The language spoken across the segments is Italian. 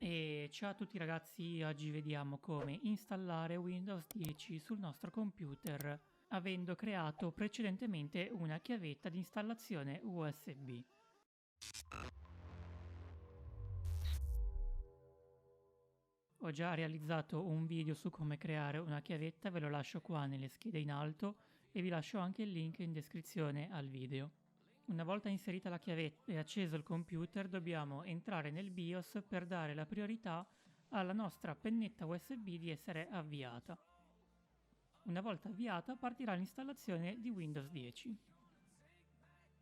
E ciao a tutti ragazzi, oggi vediamo come installare Windows 10 sul nostro computer avendo creato precedentemente una chiavetta di installazione USB. Ho già realizzato un video su come creare una chiavetta, ve lo lascio qua nelle schede in alto e vi lascio anche il link in descrizione al video. Una volta inserita la chiavetta e acceso il computer dobbiamo entrare nel BIOS per dare la priorità alla nostra pennetta USB di essere avviata. Una volta avviata partirà l'installazione di Windows 10.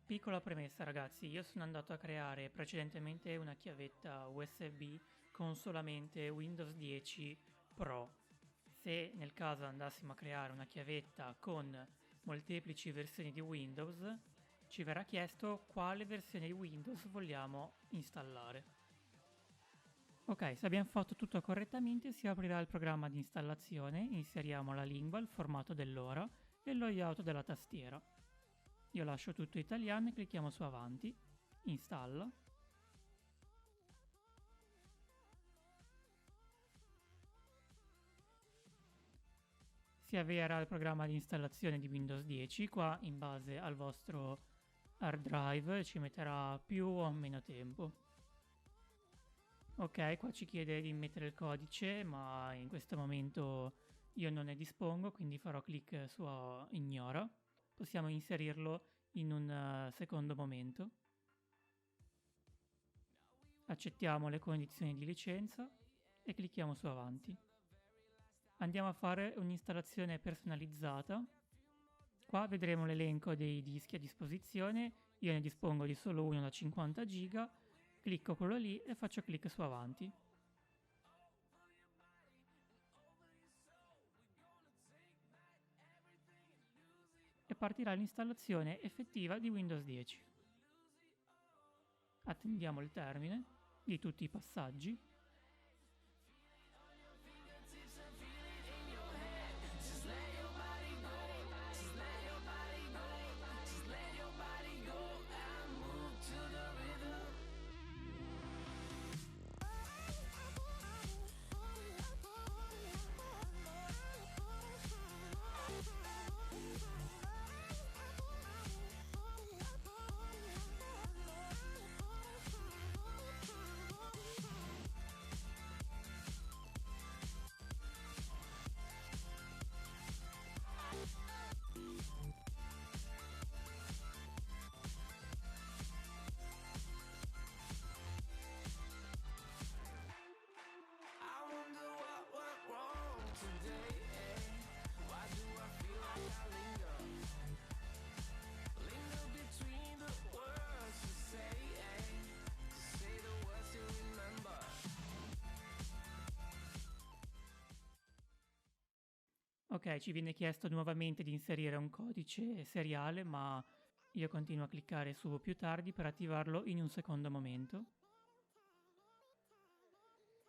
Piccola premessa ragazzi, io sono andato a creare precedentemente una chiavetta USB con solamente Windows 10 Pro. Se nel caso andassimo a creare una chiavetta con molteplici versioni di Windows, ci verrà chiesto quale versione di Windows vogliamo installare. Ok, se abbiamo fatto tutto correttamente si aprirà il programma di installazione, inseriamo la lingua, il formato dell'ora e lo layout della tastiera. Io lascio tutto italiano e clicchiamo su avanti, installa. Si avvierà il programma di installazione di Windows 10, qua in base al vostro hard drive ci metterà più o meno tempo. Ok, qua ci chiede di mettere il codice, ma in questo momento io non ne dispongo, quindi farò clic su ignora. Possiamo inserirlo in un secondo momento. Accettiamo le condizioni di licenza e clicchiamo su avanti. Andiamo a fare un'installazione personalizzata. Qua vedremo l'elenco dei dischi a disposizione, io ne dispongo di solo uno da 50 giga, clicco quello lì e faccio clic su avanti. E partirà l'installazione effettiva di Windows 10. Attendiamo il termine di tutti i passaggi. Ok, ci viene chiesto nuovamente di inserire un codice seriale, ma io continuo a cliccare su più tardi per attivarlo in un secondo momento.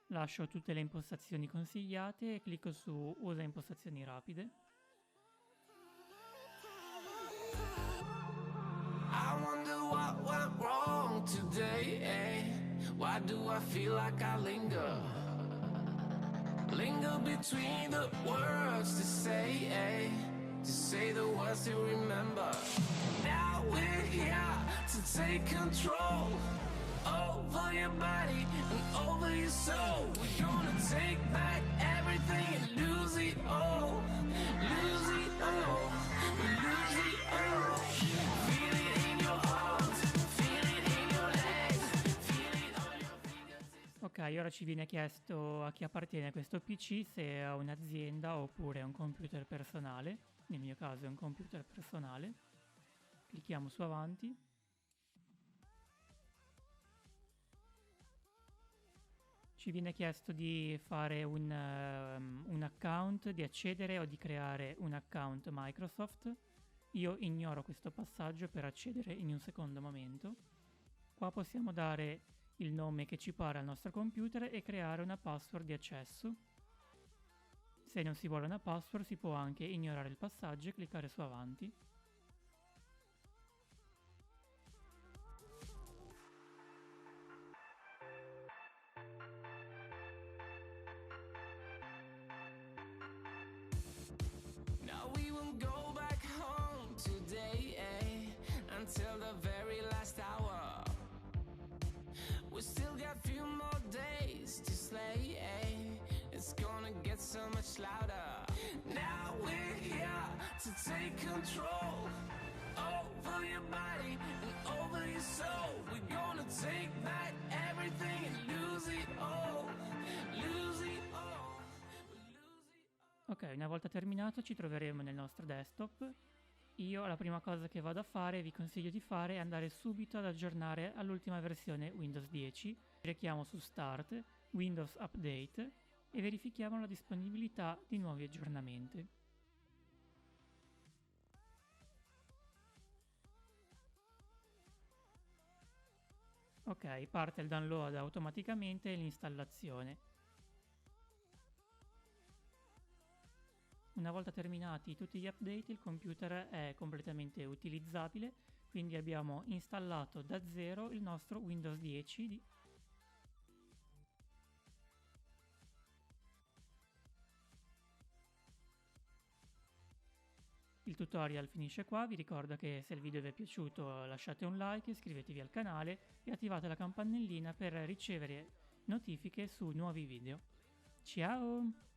Lascio tutte le impostazioni consigliate e clicco su Usa impostazioni rapide. I wonder what went wrong today, eh? Why do I feel like I linger? Linger between the words to say the words to remember. Now we're here to take control over your body and over your soul. We're gonna take back everything and lose it all. Lose it all. Lose it all. Feel it in your arms, feel it in your legs, feel it on your fingertips. Ok, ora ci viene chiesto a chi appartiene questo PC, se è a un'azienda oppure a un computer personale. Nel mio caso è un computer personale. Clicchiamo su avanti. Ci viene chiesto di fare un account, di accedere o di creare un account Microsoft. Io ignoro questo passaggio per accedere in un secondo momento. Qua possiamo dare il nome che ci pare al nostro computer e creare una password di accesso. Se non si vuole una password si può anche ignorare il passaggio e cliccare su avanti. till the very last hour. We still got few more days to slay. It's gonna get so much louder. Now we're here to take control over your body and over your soul. We're gonna take back everything and lose it all. Lose it all. Lose it all. Ok, una volta terminato ci troveremo nel nostro desktop. Io la prima cosa che vado a fare, vi consiglio di fare, è andare subito ad aggiornare all'ultima versione Windows 10. Richiamo su Start, Windows Update e verifichiamo la disponibilità di nuovi aggiornamenti. Ok, parte il download automaticamente e l'installazione. Una volta terminati tutti gli update, il computer è completamente utilizzabile, quindi abbiamo installato da zero il nostro Windows 10. Il tutorial finisce qua, vi ricordo che se il video vi è piaciuto lasciate un like, iscrivetevi al canale e attivate la campanellina per ricevere notifiche su nuovi video. Ciao!